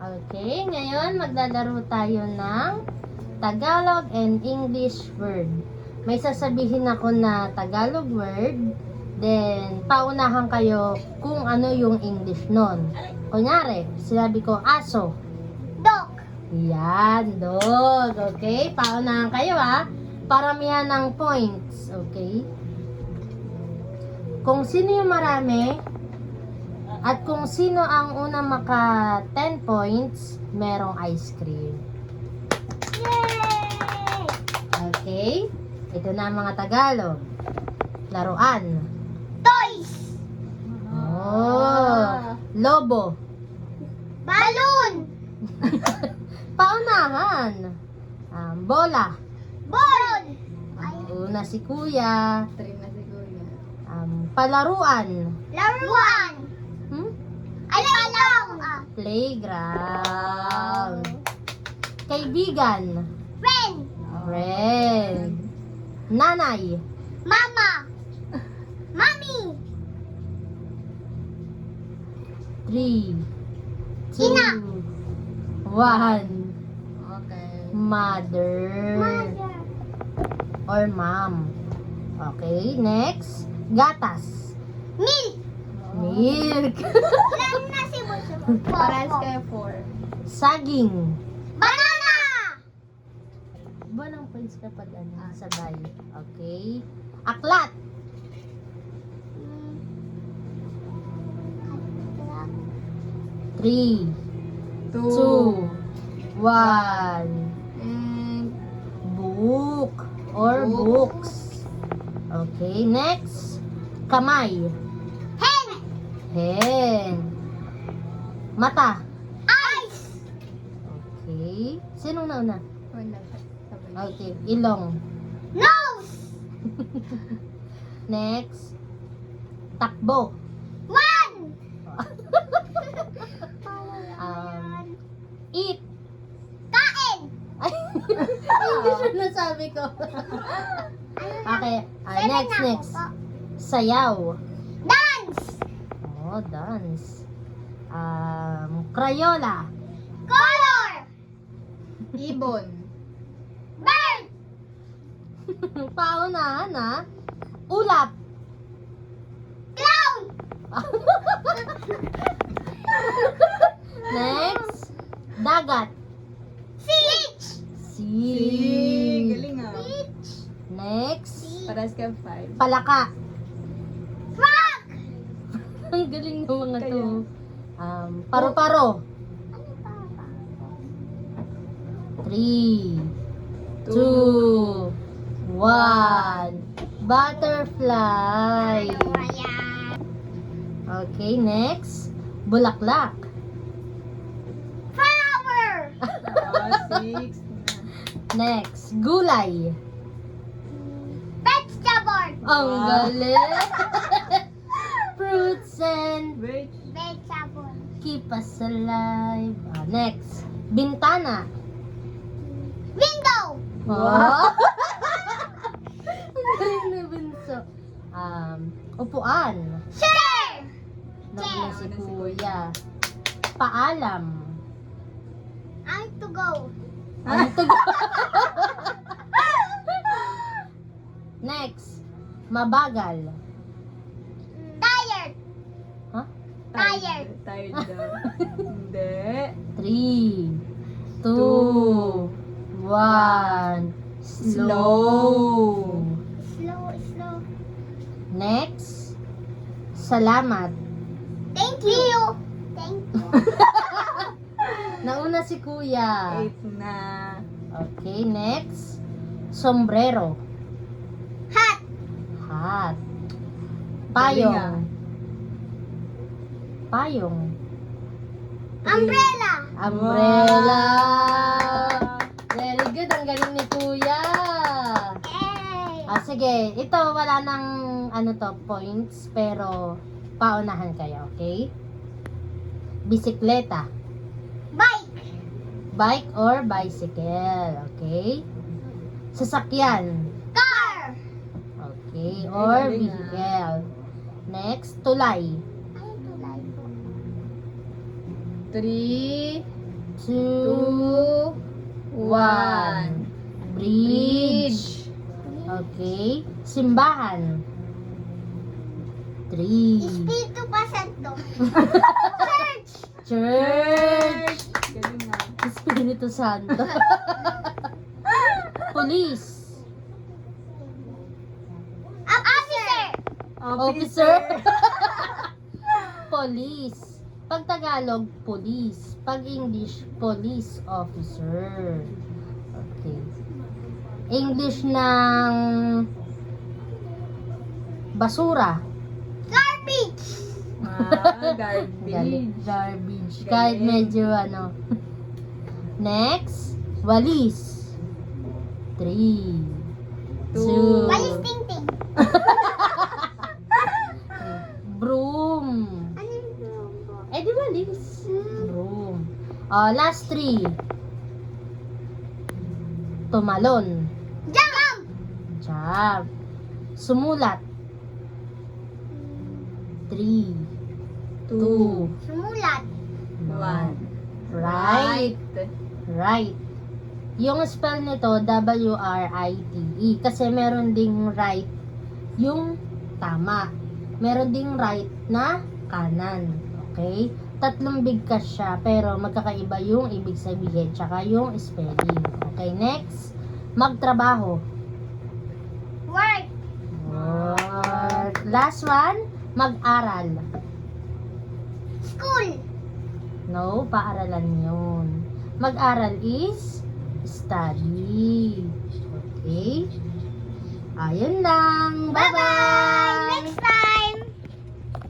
Okay, ngayon maglalaro tayo ng Tagalog and English word. May sasabihin ako na Tagalog word, then paunahan kayo kung ano yung English nun. Kunyari, sinabi ko aso. Dog. Yan, dog. Okay, paunahan kayo ha. Paramihan ng points. Okay. Kung sino yung marami, at kung sino ang unang maka 10 points, merong ice cream. Yay! Okay? Ito na ang mga Tagalog. Laruan. Toys. Oh. Lobo. Balloon. Paunahan. Bola. Ball. Una si Kuya. Trim na si Kuya. Palaruan. Laruan. Ay, palong. Playground. Kaibigan. Friend. Friend. Nanay. Mama. Mommy. 3, 2, Ina. 1. Okay. Mother. Mother. Or mom. Okay, next. Gatas. Milk. Milk. Ilan na si Bunso? Paras kayo 4. Saging. Banana. Walang points kapag sabay. Okay. Aklat. 3, 2, 1. Book or books. Okay, next. Kamay. Hen. Hen. Mata. Eyes. Okay. Sinong nauna? Wala pa. Sabay. Okay, ilong. Nose. Next. Takbo. One. Eat. Kain. Ay, hindi siya nasabi ko. Okay, next. Sayaw. Dance. Oh, dance. Crayola. Color. Ibon. Bird. Paunahan ha. Ulap. Clown. Next. Dagat. Beach. Sea. Galing ah. Beach. Next. Paras kayo 5. Palaka. Frog. Ang galing ng mga to. Kaya. Paro-paro. Ano pa ba? 3, 2, 1. Butterfly. Ayan. Okay, next. Bulaklak. Flower. 6. Next. Gulay. Vegetable. Ang Wow. galing. Fruits and Wait. Vegetable. keep us alive. Next. Bintana. Window. Wow. Ang galing na bunso. Upuan. Chair. Nauna si Kuya. Paalam. I to go. Ang tug- Next. Mabagal. Tired. Huh? Tired. Tired daw. Hindi. 3, 2, 1. Slow. Slow, slow. Next. Salamat. Thank you. Thank you. Nauna si Kuya. 8 na. Okay, next. Sombrero. Hat. Hat. Galing ah. Payong. Payong. Umbrella. Umbrella. Very good. Ang galing ni Kuya. Yay. Sige. Ito, wala nang points. Pero, paunahan kayo, okay? Bisikleta. Bike. Bike or bicycle, okay? Sasakyan. Car. Okay, or galing, vehicle. Next, tulay. Ano to like? 3, 2, 1. Bridge. Bridge. Okay. Simbahan. 3. Espiritu Santo. Church. Galing nga. Espiritu Santo. Police. Officer. Officer. Police. Pag Tagalog, police. Pag English, police officer. Okay. English ng basura. Garbage. Garbage. Garbage. Kahit Galing. medyo ano. Next, walis. 3, 2, Walis tingting. broom. Ano yung Eh, di walis. Broom. Last 3. Tumalon. Jump. Jump. Sumulat. 3, 2, Sumulat. 1. Right. Right. Yung spell nito, W-R-I-T-E. Kasi meron ding right yung tama. Meron ding right na kanan. Okay? 3 bigkas siya, pero magkakaiba yung ibig sabihin, tsaka yung spelling. Okay, next. Magtrabaho. Work. Work. Last one, mag-aral. School. No, paaralan yun. Mag-aral is study. Okay? Ayun lang. Bye-bye. Bye-bye. Next time.